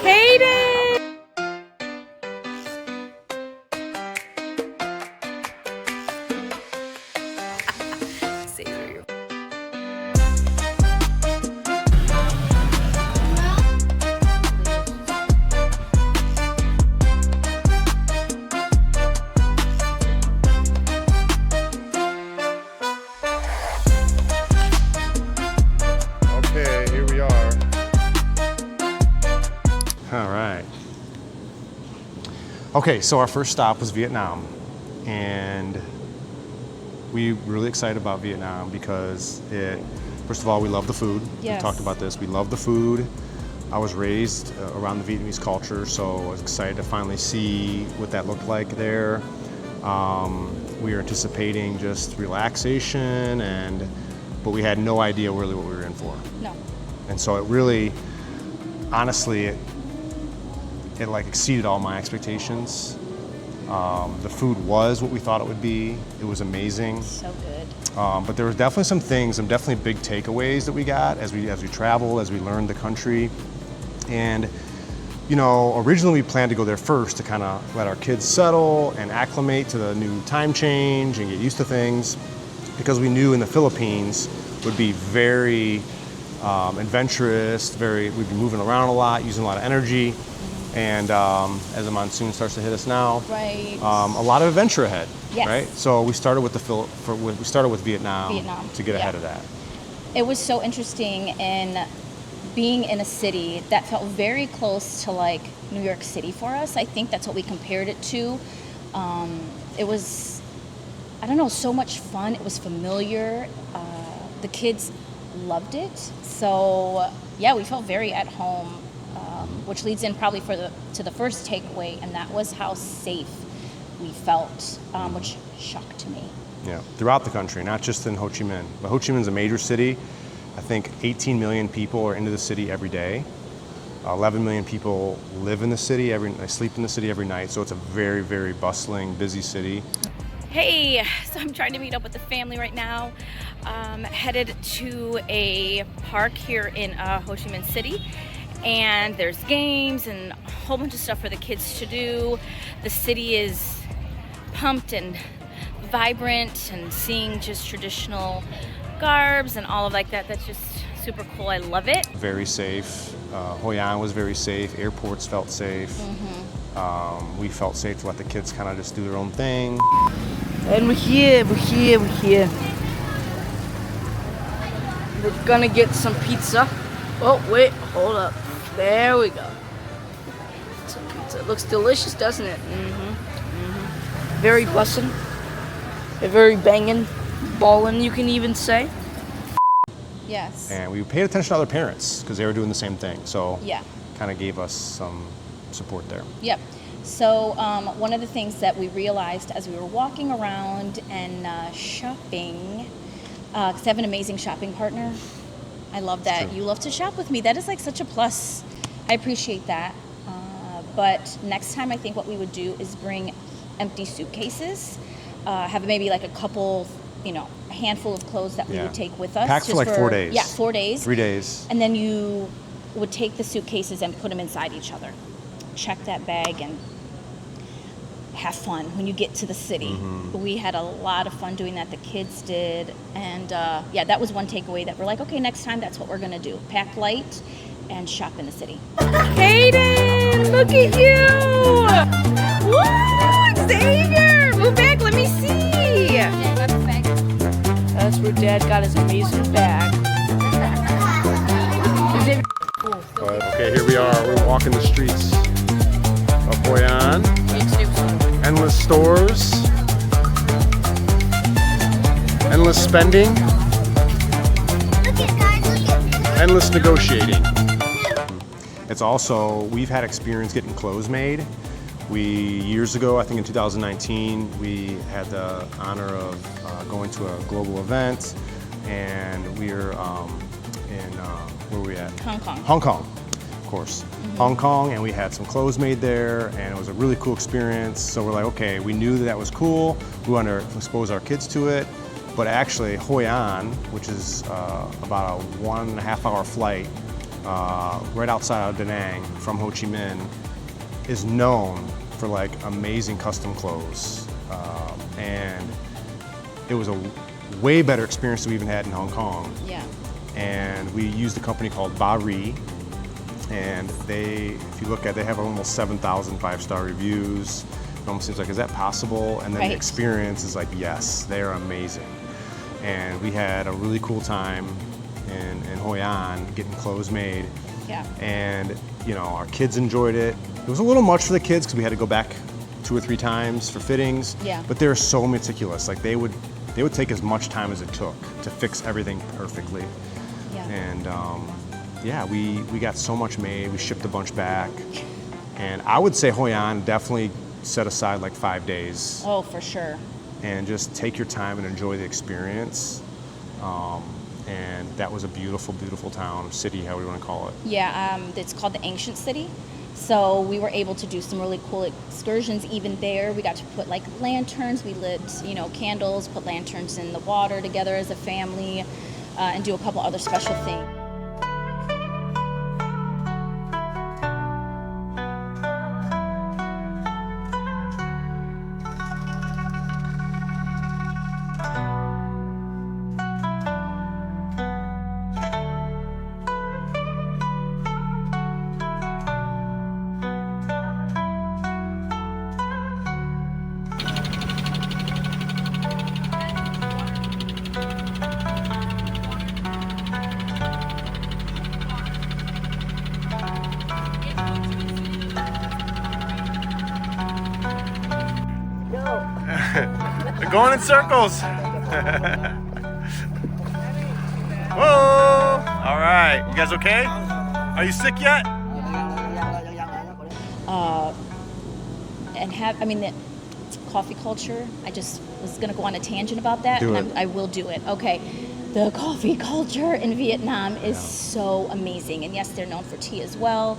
Hayden! Okay, here we are. All right. Okay, so our first stop was Vietnam, and we were really excited about Vietnam because first of all, we love the food. Yes. We talked about this. We love the food. I was raised around the Vietnamese culture, so I was excited to finally see what that looked like there. We were anticipating just relaxation, but we had no idea really what we were in for. No. And so it really, honestly, it like exceeded all my expectations. The food was what we thought it would be. It was amazing. So good. But there was definitely some definitely big takeaways that we got as we traveled, as we learned the country. And, you know, originally we planned to go there first to kind of let our kids settle and acclimate to the new time change and get used to things, because we knew in the Philippines would be very adventurous, we'd be moving around a lot, using a lot of energy. And as the monsoon starts to hit us now, Right. a lot of adventure ahead, Yes. right? So we started with Vietnam to get ahead of that. It was so interesting in being in a city that felt very close to like New York City for us. I think that's what we compared it to. It was, I don't know, so much fun. It was familiar. The kids loved it. So yeah, we felt very at home, which leads in probably to the first takeaway, and that was how safe we felt, which shocked me. Yeah, throughout the country, not just in Ho Chi Minh. But Ho Chi Minh is a major city. I think 18 million people are into the city every day. 11 million people live in the city, they sleep in the city every night. So it's a very, very bustling, busy city. Hey, so I'm trying to meet up with the family right now. Headed to a park here in Ho Chi Minh City. And there's games and a whole bunch of stuff for the kids to do. The city is pumped and vibrant, and seeing just traditional garbs and all of like that, that's just super cool. I love it. Very safe. Hoi An was very safe. Airports felt safe. Mm-hmm. We felt safe to let the kids kind of just do their own thing. And we're here. We're gonna get some pizza. Oh, wait, hold up. There we go. Some pizza. It looks delicious, doesn't it? Very bussin'. Very bangin'. Ballin', you can even say. Yes. And we paid attention to other parents because they were doing the same thing. So Yeah. kind of gave us some support there. Yep. So one of the things that we realized as we were walking around and shopping, because I have an amazing shopping partner. I love that. True. You love to shop with me. That is like such a plus. I appreciate that. But next time I think what we would do is bring empty suitcases, have maybe like a couple, a handful of clothes that we would take with us. Packed for like 4 days. Yeah, 4 days. 3 days. And then you would take the suitcases and put them inside each other. Check that bag and have fun when you get to the city. Mm-hmm. We had a lot of fun doing that. The kids did. And that was one takeaway that we're like, okay, next time that's what we're going to do. Pack light and shop in the city. Hayden, look at you! Woo! Xavier! Move back, let me see! That's where Dad got his amazing bag. But, okay, here we are. We're walking the streets of Hoi An. Endless stores. Endless spending. Endless negotiating. It's also, we've had experience getting clothes made. Years ago, I think in 2019, we had the honor of going to a global event, and we were where were we at? Hong Kong. Hong Kong, of course. Mm-hmm. Hong Kong, and we had some clothes made there, and it was a really cool experience. So we're like, okay, we knew that was cool. We wanted to expose our kids to it. But actually, Hoi An, which is about a 1.5 hour flight right outside of Da Nang from Ho Chi Minh, is known for like amazing custom clothes. And it was a way better experience than we even had in Hong Kong. Yeah. And we used a company called Bari, and they, if you look at it, they have almost 7,000 5-star reviews. It almost seems like, is that possible? And then Right. the experience is like, yes, they are amazing. And we had a really cool time in Hoi An getting clothes made. Yeah. And you know, our kids enjoyed it. It was a little much for the kids because we had to go back 2 or 3 times for fittings. Yeah. But they're so meticulous. Like they would take as much time as it took to fix everything perfectly. Yeah. And yeah, we got so much made. We shipped a bunch back. And I would say Hoi An definitely set aside like 5 days Oh, for sure. and just take your time and enjoy the experience. And that was a beautiful, beautiful town, city, however you want to call it. Yeah, it's called the Ancient City. So we were able to do some really cool excursions even there. We got to put like lanterns. We lit, candles, put lanterns in the water together as a family, and do a couple other special things. They're going in circles. Whoa! All right, you guys okay? Are you sick yet? The coffee culture. I just was gonna go on a tangent about that, Do and it. I will do it. Okay, the coffee culture in Vietnam is so amazing, and yes, they're known for tea as well,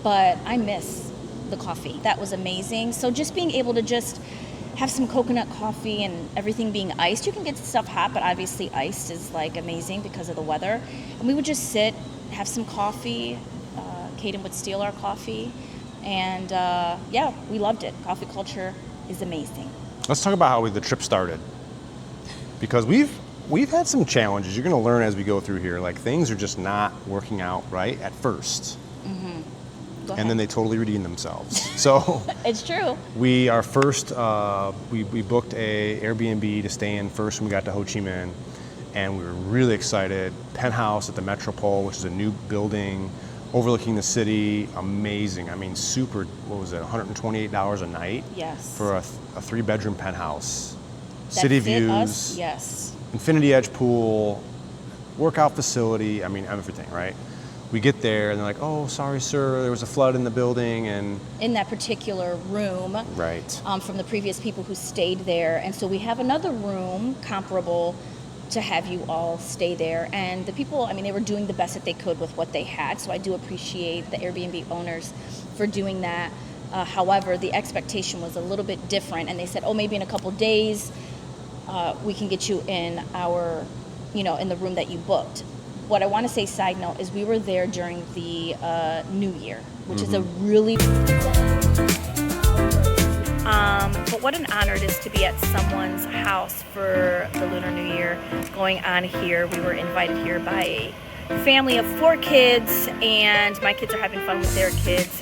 but I miss the coffee. That was amazing. So just being able to just have some coconut coffee and everything being iced. You can get stuff hot, but obviously iced is like amazing because of the weather. And we would just sit, have some coffee. Kaden would steal our coffee, and yeah, we loved it. Coffee culture is amazing. Let's talk about how the trip started, because we've had some challenges. You're going to learn as we go through here. Like things are just not working out right at first, Go and then ahead. they totally redeem themselves. So It's true. we booked a Airbnb to stay in first when we got to Ho Chi Minh, and we were really excited. Penthouse at the Metropole, which is a new building overlooking the city. Amazing. I mean, super. What was it? $128 a night. Yes. For a 3-bedroom penthouse. That City fit views. us, yes. Infinity edge pool, workout facility. I mean, everything. Right. We get there and they're like, "Oh, sorry, sir. There was a flood in the building," and In that particular room, right. from the previous people who stayed there. And so we have another room comparable to have you all stay there. And the people, I mean, they were doing the best that they could with what they had. So I do appreciate the Airbnb owners for doing that. However, the expectation was a little bit different. And they said, oh, maybe in a couple days, we can get you in our, in the room that you booked. What I want to say, side note, is we were there during the New Year, which is a really... But what an honor it is to be at someone's house for the Lunar New Year going on here. We were invited here by a family of 4 kids, and my kids are having fun with their kids.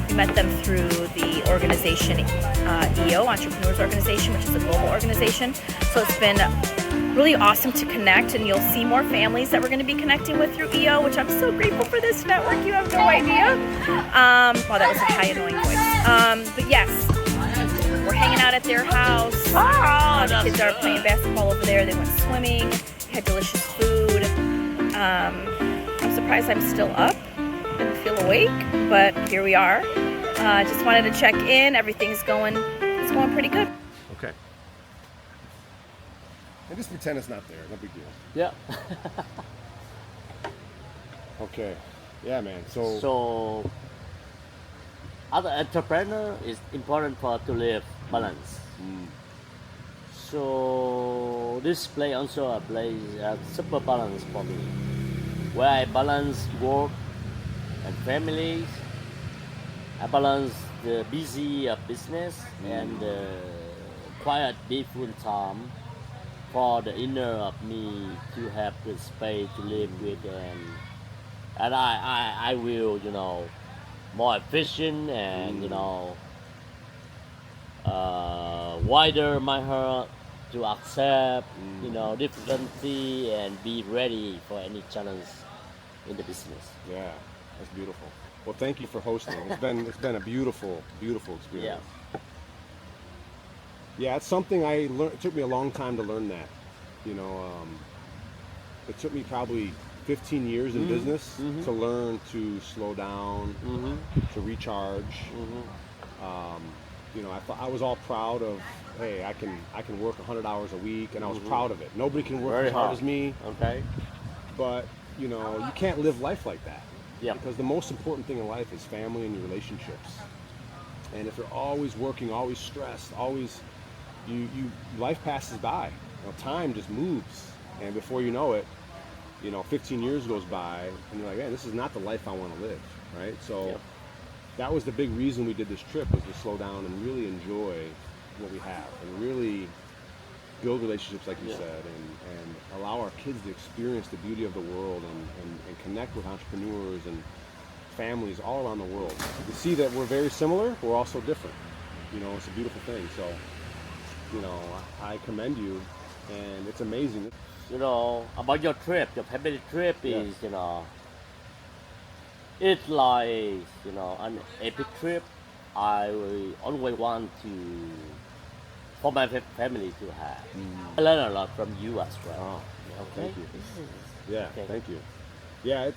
We met them through the organization EO, Entrepreneurs Organization, which is a global organization. So it's been really awesome to connect, and you'll see more families that we're going to be connecting with through EO, which I'm so grateful for this network. You have no idea. Well, that was a high annoying voice. But yes, we're hanging out at their house. The kids are playing basketball over there. They went swimming, had delicious food. I'm surprised I'm still up and feel awake, but here we are. Just wanted to check in. Everything's going pretty good. Okay. And just pretend it's not there. No big deal. Yeah. Okay. Yeah, man. So So, as an entrepreneur, it's important to live balance. So this play also a play super balance for me, where I balance work and families. I balance the busy business and the quiet, peaceful time for the inner of me to have the space to live with, and I will, more efficient and wider my heart to accept difficulty and be ready for any challenge in the business. Yeah, that's beautiful. Well, thank you for hosting. It's been a beautiful, beautiful Yeah. experience. Yeah, it's something I learned. It took me a long time to learn that. You know, it took me probably 15 years in business to learn to slow down, to recharge. I thought I was all proud of, hey, I can work 100 hours a week, and I was proud of it. Nobody can work Very as hard hard. as me, Okay. but you can't live life like that. Yeah. Because the most important thing in life is family and your relationships. And if you're always working, always stressed, always life passes by. Time just moves, and before you know it, 15 years goes by, and you're like, man, this is not the life I want to live, right? So Yep. that was the big reason we did this trip, was to slow down and really enjoy what we have, and really build relationships, like you Yeah. said, and allow our kids to experience the beauty of the world, and connect with entrepreneurs and families all around the world. To see that we're very similar, we're also different. It's a beautiful thing. So, I commend you, and it's amazing. About your trip, your family trip Yeah. is, it's like, an epic trip. I will always want for my family to have. I learn a lot from you as well. Oh, Okay? thank you. This is- Yeah, Okay. thank you. Yeah,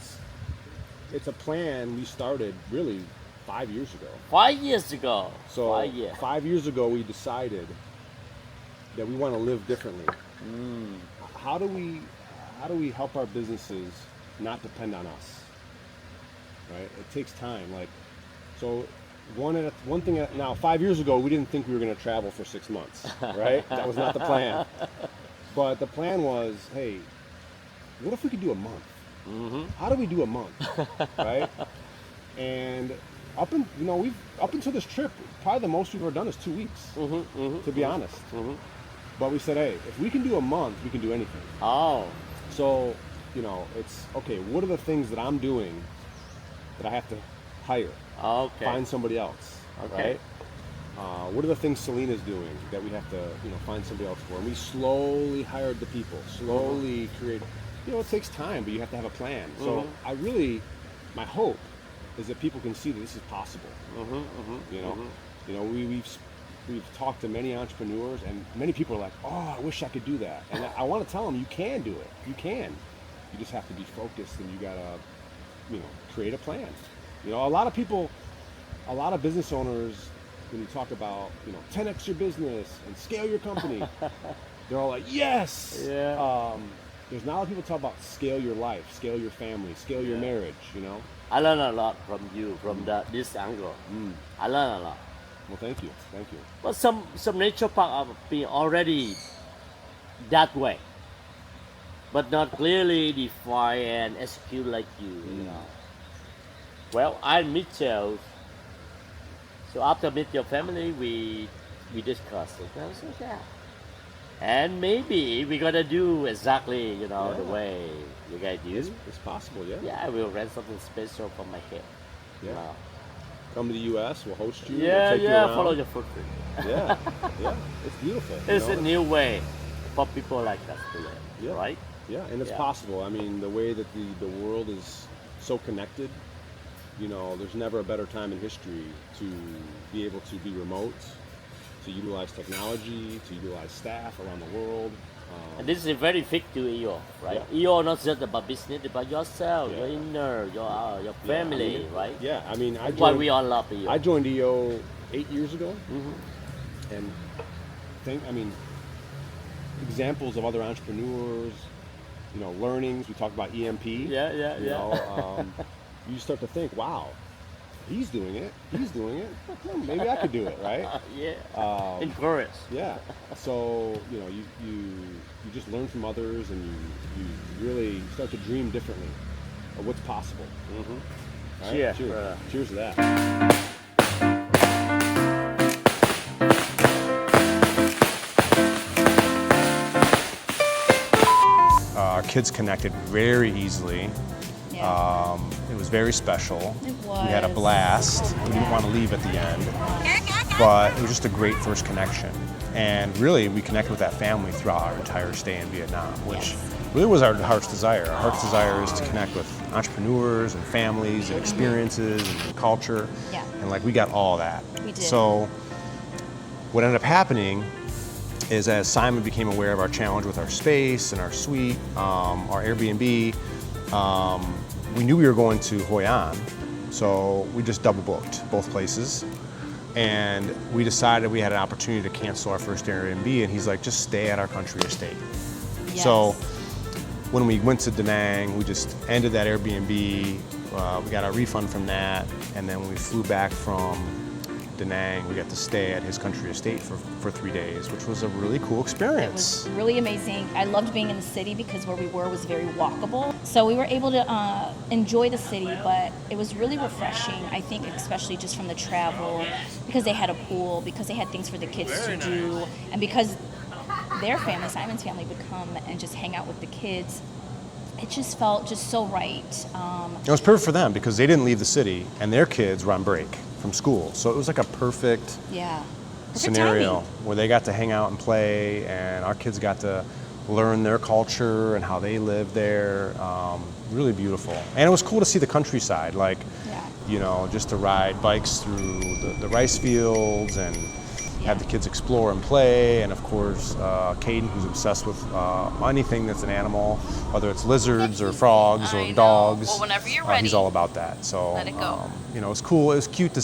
it's a plan we started really 5 years ago. 5 years ago. So 5 years. 5 years ago, we decided that we want to live differently. How do we help our businesses not depend on us? Right? It takes time. One thing. Now, 5 years ago, we didn't think we were going to travel for 6 months. Right? That was not the plan. But the plan was, hey, what if we could do a month? How do we do a month? Right? And up until this trip, probably the most we've ever done is 2 weeks. To be honest. But we said, hey, if we can do a month, we can do anything. Oh, So, it's okay. What are the things that I'm doing that I have to hire? okay. Find somebody else. Okay. Right? What are the things Selena's doing that we have to, find somebody else for? And we slowly hired the people. Slowly create. It takes time, but you have to have a plan. So my hope is that people can see that this is possible. We've talked to many entrepreneurs, and many people are like, oh, I wish I could do that. And I want to tell them, you can do it. You can. You just have to be focused, and you got to, create a plan. A lot of business owners, when you talk about, 10x your business and scale your company, they're all like, yes. Yeah. There's not a lot of people talk about scale your life, scale your family, scale your marriage, I learn a lot from you, from this angle. I learn a lot. Well, thank you. Thank you. But some nature park are being already that way, but not clearly defined and execute like you. Well, I meet you. So after meet your family, we discussed it. I said, yeah. And maybe we're gonna do exactly the way you guys do. It's possible, yeah. Yeah, I will rent something special for my kid. Yeah. Wow. Come to the U.S. We'll host you. Yeah, we'll take you yeah. around. Follow your footprint. Yeah, yeah. It's beautiful. It's a new way for people like us to live, Yeah. right? Yeah, and it's Yeah. possible. I mean, the way that the world is so connected, there's never a better time in history to be able to be remote, to utilize technology, to utilize staff around the world. And this is very fit to EO, right? Yeah. EO not just about business, about yourself, Yeah. your inner, your Yeah, family, right? Yeah, I mean, That's why we all love EO. I joined EO 8 years ago, and examples of other entrepreneurs, learnings. We talked about EMP. Yeah. You start to think, wow, he's doing it. Well, maybe I could do it, right? Yeah. Encourage. Yeah. So you just learn from others, and you really start to dream differently of what's possible. Mm-hmm. All right? Cheers. Cheers. Cheers to that. Our kids connected very easily. Yeah. It was very special. It We had a was. blast. We didn't want to leave at the end, but it was just a great first connection. And really, we connected with that family throughout our entire stay in Vietnam, which Yes. really was our heart's desire. Our heart's desire is to connect with entrepreneurs and families and experiences and culture. Yeah. And like we got all that. We did. So what ended up happening is as Simon became aware of our challenge with our space and our suite, our Airbnb, we knew we were going to Hoi An, so we just double booked both places. And we decided we had an opportunity to cancel our first Airbnb, and he's like, just stay at our country estate. Yes. So when we went to Da Nang, we just ended that Airbnb, we got our refund from that, and then when we flew back from Da Nang, we got to stay at his country estate for 3 days, which was a really cool It experience. was really amazing. I loved being in the city because where we were was very walkable. So we were able to enjoy the city, but it was really refreshing, I think, especially just from the travel, because they had a pool, because they had things for the kids to do, and because their family, Simon's family, would come and just hang out with the kids. It just felt just so right. It was perfect for them because they didn't leave the city, and their kids were on break from school. So it was like a perfect Yeah. Perfect scenario timing. where they got to hang out and play, and our kids got to learn their culture and how they live there. Really beautiful. And it was cool to see the countryside, like, Yeah. just to ride bikes through the rice fields and have the kids explore and play. And of course, Caden, who's obsessed with anything that's an animal, whether it's lizards or frogs or I know. dogs. Well, whenever you're He's ready. all about that. So, Let it go. it was cool. It was cute to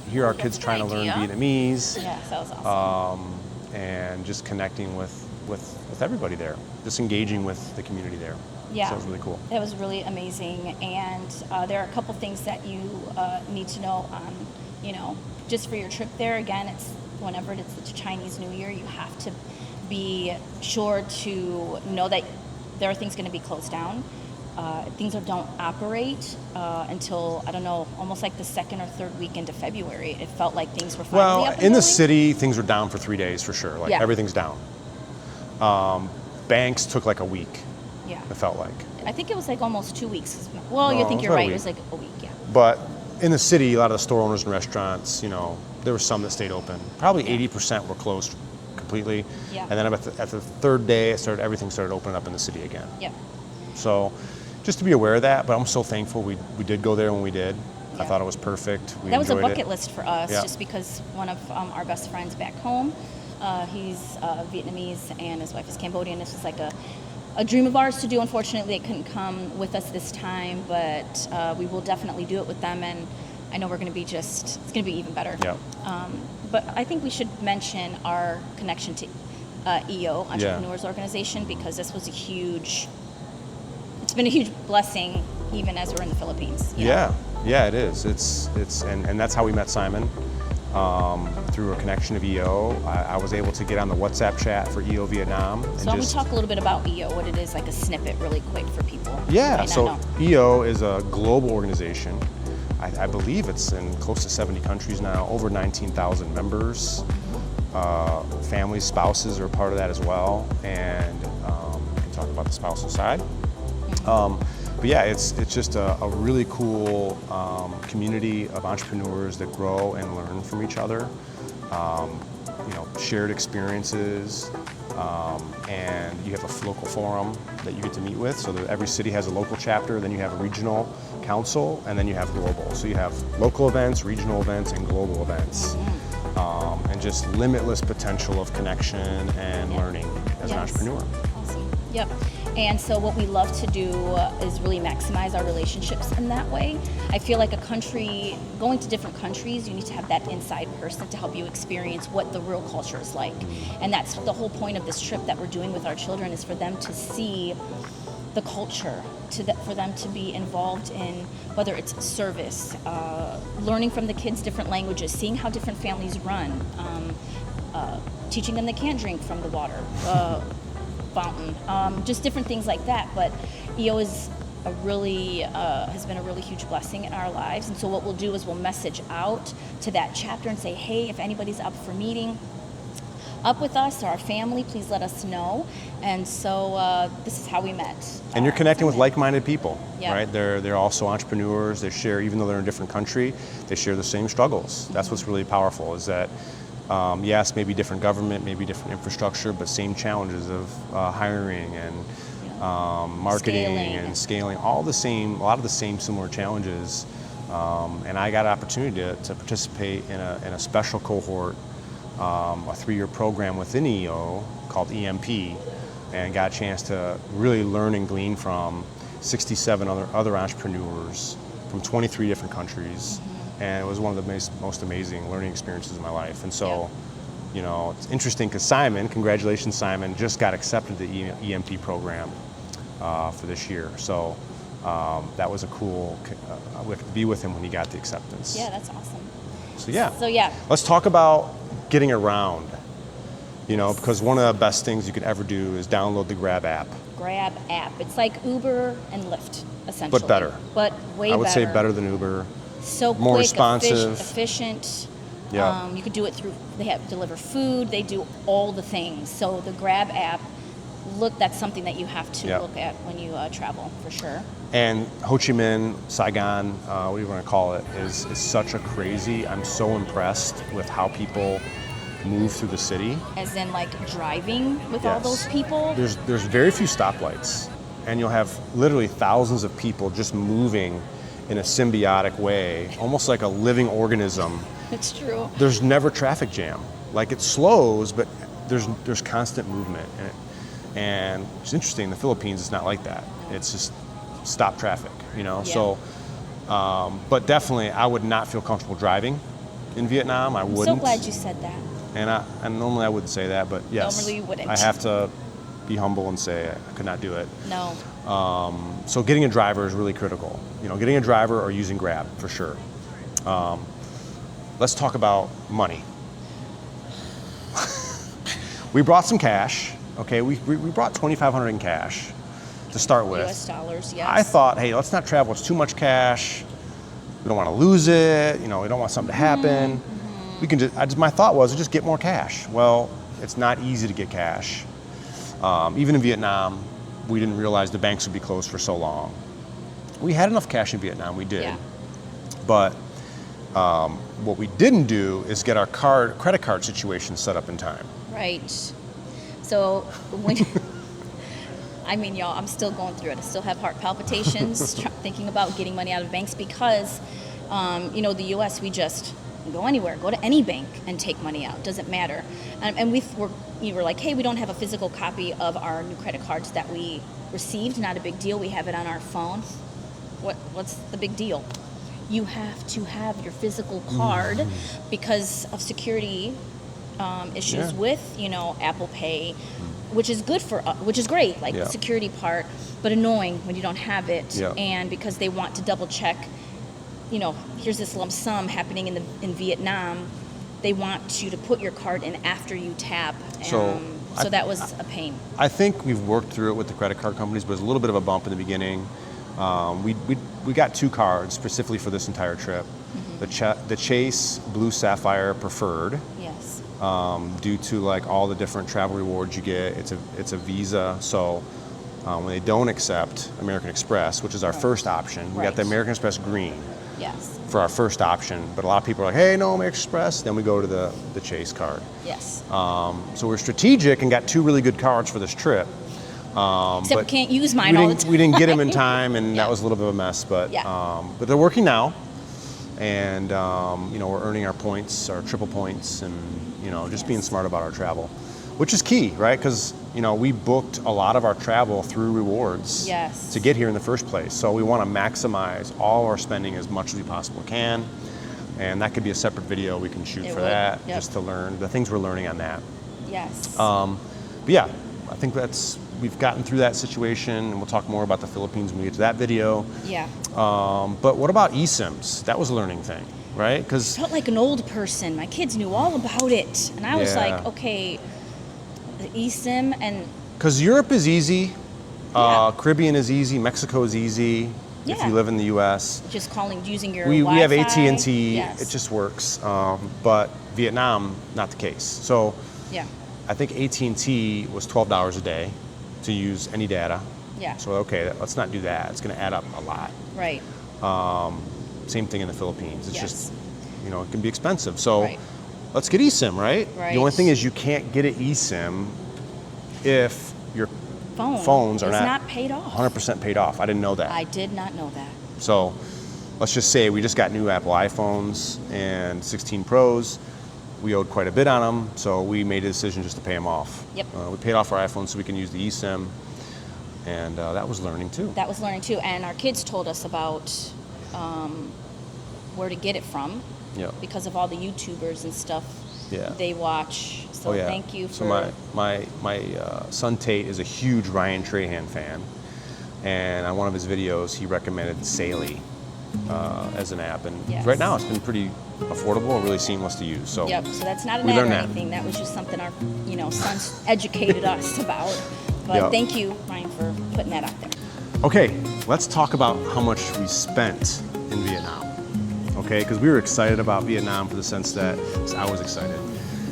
hear our kids That's a trying to good learn idea. Vietnamese. Yeah, that was awesome. And just connecting with everybody there, just engaging with the community there. Yeah. So it was really cool. That was really amazing, and there are a couple things that you need to know on, just for your trip there. Again, it's whenever it's the Chinese New Year, you have to be sure to know that there are things going to be closed down. Things don't operate until, I don't know, almost like the second or third weekend of February. It felt like things were finally Well, up and in the going. city, things were down for 3 days for sure. Like Yeah. everything's down. Banks took like a week. Yeah. It felt like. I think it was like almost 2 weeks. Well, No, you it think was you're about a right. It week. was like a week, yeah. But in the city, a lot of the store owners and restaurants, there were some that stayed open. Probably 80% were closed completely. Yeah. And then at the third day, everything started opening up in the city again. Yep. So just to be aware of that, but I'm so thankful we did go there when we did. I Yeah. thought it was perfect. We That was a enjoyed bucket it. list for us, Yeah. just because one of our best friends back home, he's Vietnamese and his wife is Cambodian. This was like a dream of ours to do. Unfortunately, they couldn't come with us this time, but we will definitely do it with them, and I know we're going to be it's going to be even better. Yeah. But I think we should mention our connection to EO, Entrepreneurs Organization, because this was it's been a huge blessing, even as we're in the Philippines. you know? Yeah, it is. And that's how we met Simon. Through a connection of EO, I was able to get on the WhatsApp chat for EO Vietnam. And So let me talk a little bit about EO, what it is, like a snippet really quick for people who Yeah, might not so know. EO is a global organization. I believe it's in close to 70 countries now, over 19,000 members. Families, spouses are a part of that as well, and we can talk about the spousal side. But yeah, it's just a really cool community of entrepreneurs that grow and learn from each other. Shared experiences, and you have a local forum that you get to meet with. So that every city has a local chapter, then you have a regional council, and then you have global. So you have local events, regional events, and global events. And just limitless potential of connection and learning as an Yes. entrepreneur. Awesome. Yep. And so what we love to do is really maximize our relationships in that way. I feel like going to different countries, you need to have that inside person to help you experience what the real culture is like. And that's the whole point of this trip that we're doing with our children, is for them to see the culture for them to be involved in, whether it's service, learning from the kids different languages, seeing how different families run, teaching them they can't drink from the water fountain, just different things like that. But EO is has been a really huge blessing in our lives. And so what we'll do is we'll message out to that chapter and say, hey, if anybody's up for meeting up with us or our family, please let us know. And so this is how we met. And you're connecting with like-minded people, Yeah. right? They're also entrepreneurs. They share, even though they're in a different country, they share the same struggles. That's what's really powerful, is that yes, maybe different government, maybe different infrastructure, but same challenges of hiring and marketing and scaling, a lot of the same similar challenges. And I got an opportunity to participate in a special cohort, a 3-year program within EO called EMP, and got a chance to really learn and glean from 67 other entrepreneurs from 23 different countries. And it was one of the most amazing learning experiences of my life. And so, you know, it's interesting because Simon, congratulations Simon, just got accepted to the EMP program for this year. So that was a cool, we have to be with him when he got the acceptance. Yeah, that's awesome. So yeah. So yeah. Let's talk about getting around, you know, because one of the best things you could ever do is download the Grab app. Grab app. It's like Uber and Lyft, essentially. But better. But way better. I would say better than Uber. So more quick, responsive, efficient. Yeah. You could do it through, they have deliver food, they do all the things. So the Grab app, that's something that you have to look at when you travel, for sure. And Ho Chi Minh, Saigon, what do you want to call it, is such a crazy, I'm so impressed with how people move through the city. As in like driving with all those people? There's very few stoplights, and you'll have literally thousands of people just moving in a symbiotic way, almost like a living organism. It's true. There's never traffic jam. Like, it slows, but there's constant movement. And it's interesting, in the Philippines, it's not like that. It's just stop traffic, you know? Yeah. So, but definitely, I would not feel comfortable driving in Vietnam. I wouldn't. I'm so glad you said that. And normally I wouldn't say that, but yes. Normally you wouldn't. I have to be humble and say I could not do it. No. So getting a driver is really critical. You know, getting a driver or using Grab, for sure. Let's talk about money. We brought some cash. Okay, we brought $2,500 in cash to start with. US dollars, yes. I thought, hey, let's not travel. It's too much cash. We don't want to lose it. You know, we don't want something to happen. We can my thought was, just get more cash. Well, it's not easy to get cash. Even in Vietnam, we didn't realize the banks would be closed for so long. We had enough cash in Vietnam, we did. Yeah. But what we didn't do is get our credit card situation set up in time. Right. So when, I mean, y'all, I'm still going through it. I still have heart palpitations thinking about getting money out of banks because, you know, the U.S., we just go anywhere, go to any bank and take money out. Doesn't matter. And we were like, hey, we don't have a physical copy of our new credit cards that we received. Not a big deal. We have it on our phone. What's the big deal? You have to have your physical card because of security issues with, you know, Apple Pay, which is good which is great, like the security part, but annoying when you don't have it. And because they want to double check, you know, here's this lump sum happening in Vietnam, they want you to put your card in after you tap. So that was a pain. I think we've worked through it with the credit card companies, but it was a little bit of a bump in the beginning. We got 2 cards specifically for this entire trip. The Chase Blue Sapphire Preferred. Yes. Due to like all the different travel rewards you get, it's a Visa. So when they don't accept American Express, which is our first option, we got the American Express Green. Yes. For our first option, but a lot of people are like, hey, no, American Express. Then we go to the Chase card. Yes. So we're strategic and got 2 really good cards for this trip. Except we can't use mine all the time. We didn't get them in time, and that was a little bit of a mess. But they're working now, and you know, we're earning our points, our triple points, and you know, just being smart about our travel, which is key, right? Because you know, we booked a lot of our travel through rewards to get here in the first place. So we want to maximize all our spending as much as we possibly can, and that could be a separate video we can shoot that, just to learn the things we're learning on that. Yes. But yeah, I think that's we've gotten through that situation, and we'll talk more about the Philippines when we get to that video. Yeah. But what about eSIMs? That was a learning thing, right? Because Felt like an old person. My kids knew all about it, and I was Yeah. like, okay, the eSIM and Europe is easy, Yeah. Caribbean is easy, Mexico is easy. If Yeah. you live in the U.S., just using your we have Wi-Fi. AT&T. Yes. It just works. But Vietnam, not the case. So Yeah. I think AT&T was $12 a day to use any data. Yeah. So okay, let's not do that. It's going to add up a lot. Right. Same thing in the Philippines. It's Yes. just, it can be expensive. So Right. let's get eSIM, right? Right. The only thing is you can't get an eSIM if your phones are is not not paid off. 100% paid off. I didn't know that. I did not know that. So let's just say we just got new Apple iPhones and 16 Pros. We owed quite a bit on them, so we made a decision just to pay them off. Yep. We paid off our iPhones so we can use the eSIM, and that was learning too. That was learning too, and our kids told us about where to get it from Yeah. because of all the YouTubers and stuff Yeah. they watch. So thank you for. So my son Tate is a huge Ryan Trahan fan, and on one of his videos he recommended Saley as an app, and Yes. right now it's been pretty affordable and really seamless to use. So Yep. So that's not an we ad or learned that. anything. That was just something our sons educated us about. But Yep. thank you, Ryan, for putting that out there. Okay, let's talk about how much we spent in Vietnam. Okay, because we were excited about Vietnam for the sense that I was excited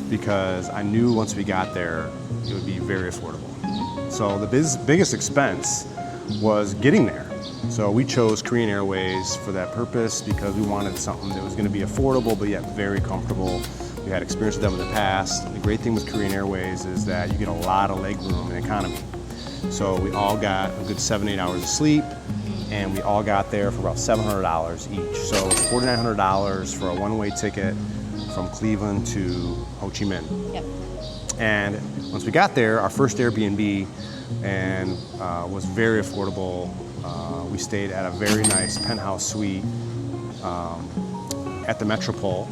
because I knew once we got there it would be very affordable. So the biggest expense was getting there. So we chose Korean Airways for that purpose because we wanted something that was going to be affordable but yet very comfortable. We had experience with them in the past. The great thing with Korean Airways is that you get a lot of leg room in economy. So we all got a good 7-8 hours of sleep, and we all got there for about $700 each. So it's $4,900 for a one-way ticket from Cleveland to Ho Chi Minh. Yep. And once we got there, our first Airbnb and was very affordable. We stayed at a very nice penthouse suite at the Metropole,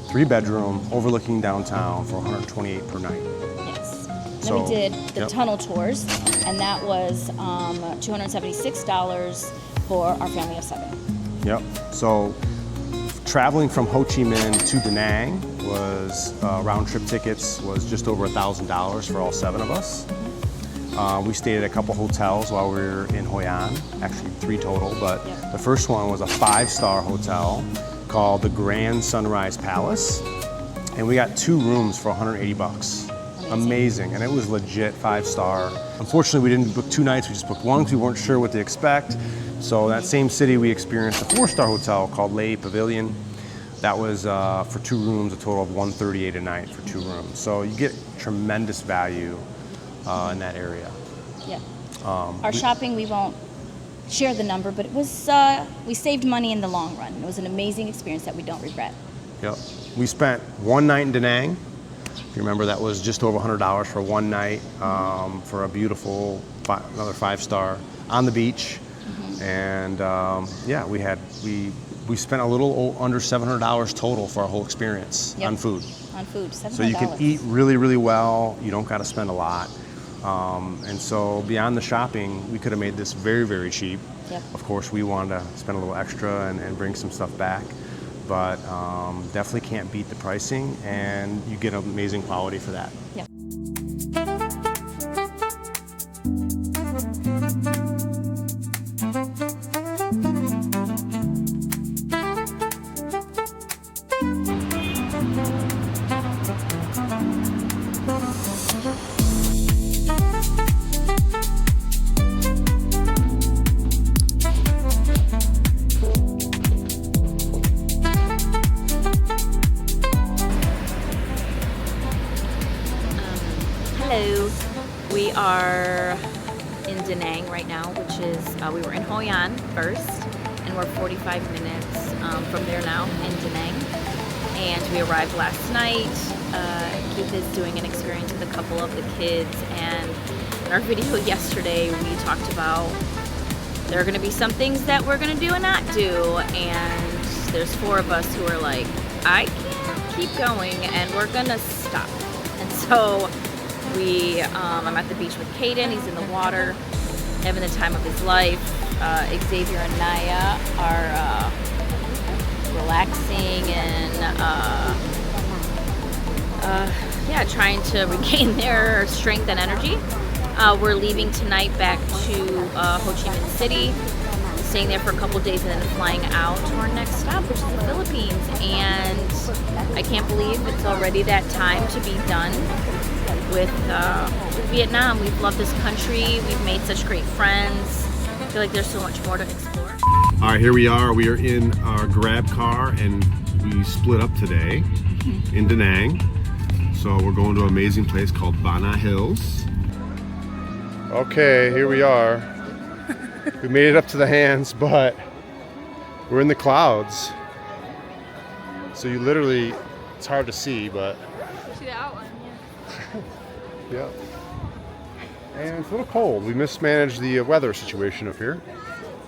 3-bedroom, overlooking downtown for $128 per night. Yes. Then So, we did the yep. tunnel tours, and that was $276 for our family of 7. Yep. So traveling from Ho Chi Minh to Da Nang was round trip tickets was just over $1,000 for all 7 of us. We stayed at a couple hotels while we were in Hoi An, actually 3 total, but Yeah. the first one was a 5-star hotel called the Grand Sunrise Palace, and we got 2 rooms for $180. Amazing, and it was legit 5-star. Unfortunately, we didn't book 2 nights, we just booked 1 because we weren't sure what to expect. So that same city, we experienced a 4-star hotel called Le Pavilion. That was for 2 rooms, a total of $138 a night for 2 rooms. So you get tremendous value in that area. Yeah. Our shopping, we won't share the number, but it was we saved money in the long run. It was an amazing experience that we don't regret. Yep. We spent 1 night in Da Nang. If you remember, that was just over $100 for 1 night for a beautiful another 5-star on the beach. And yeah, we spent a little under $700 total for our whole experience Yep. on food. On food, $700. So you can eat really, really well. You don't got to spend a lot. And so beyond the shopping, we could have made this very, very cheap. Yep. Of course, we wanted to spend a little extra and bring some stuff back. But definitely can't beat the pricing, and you get amazing quality for that. Yep. Hello. We are in Da Nang right now, which is, we were in Hoi An first, and we're 45 minutes from there now in Da Nang. And we arrived last night. Keith is doing an experience with a couple of the kids, and in our video yesterday, we talked about there are going to be some things that we're going to do and not do, and there's 4 of us who are like, I can't keep going, and we're going to stop. And so I'm at the beach with Caden. He's in the water, having the time of his life. Xavier and Naya are relaxing and trying to regain their strength and energy. We're leaving tonight back to Ho Chi Minh City, staying there for a couple days and then flying out to our next stop, which is the Philippines. And I can't believe it's already that time to be done with Vietnam. We've loved this country. We've made such great friends. I feel like there's so much more to explore. All right, here we are. We are in our Grab car, and we split up today in Da Nang. So we're going to an amazing place called Bana Hills. Okay, here we are. We made it up to the hands, but we're in the clouds. So you literally, it's hard to see, but See the outline, yeah. And it's a little cold. We mismanaged the weather situation up here.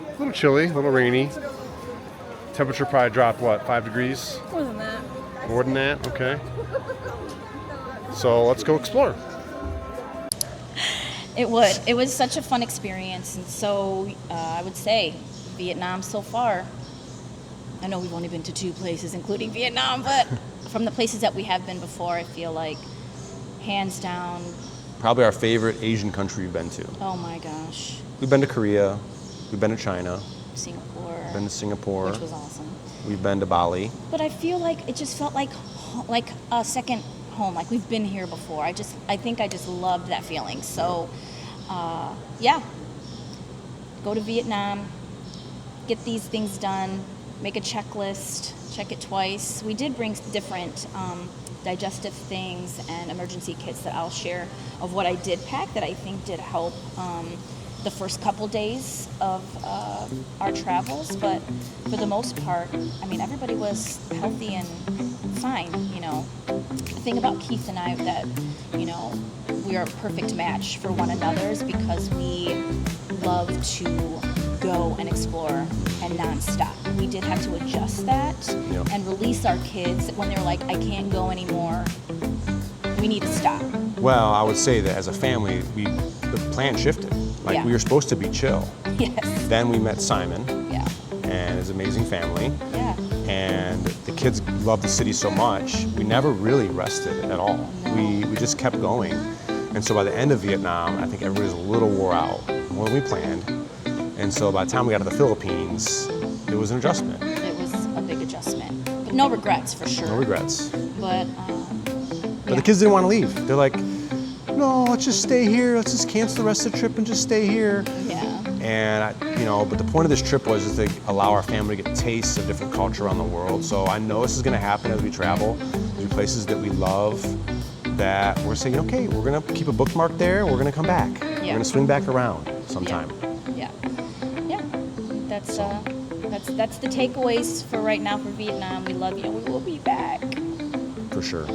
A little chilly, a little rainy. Temperature probably dropped, what, 5 degrees? More than that. More than that? Okay. So let's go explore. It would. It was such a fun experience, and so I would say Vietnam so far. I know we've only been to 2 places, including Vietnam, but from the places that we have been before, I feel like hands down. Probably our favorite Asian country we've been to. Oh my gosh, We've been to Korea. We've been to China. Singapore. Been to Singapore. Which was awesome. We've been to Bali. But I feel like it just felt like a second home. Like we've been here before. I think I just loved that feeling. So, go to Vietnam, get these things done, make a checklist, check it twice. We did bring different digestive things and emergency kits that I'll share of what I did pack that I think did help the first couple days of our travels. But for the most part, I mean, everybody was healthy and fine, you know. The thing about Keith and I that, you know, we are a perfect match for one another is because we love to go and explore and non-stop. We did have to adjust that and release our kids when they're like, I can't go anymore. We need to stop. Well, I would say that as a family, the plan shifted. Like we were supposed to be chill. Yes. Then we met Simon and his amazing family. Yeah. And the kids loved the city so much, we never really rested at all. No. We just kept going. And so by the end of Vietnam, I think everybody was a little wore out, more than we planned. And so by the time we got to the Philippines, it was an adjustment. It was a big adjustment. But no regrets, for sure. No regrets. But the kids didn't want to leave. They're like, no, let's just stay here. Let's just cancel the rest of the trip and just stay here. Yeah. And, but the point of this trip was to allow our family to get tastes of different culture around the world. So I know this is going to happen as we travel. There's places that we love that we're saying, okay, we're going to keep a bookmark there. We're going to come back. We're going to swing back around sometime. Yeah. That's the takeaways for right now for Vietnam. We love you. We will be back. For sure.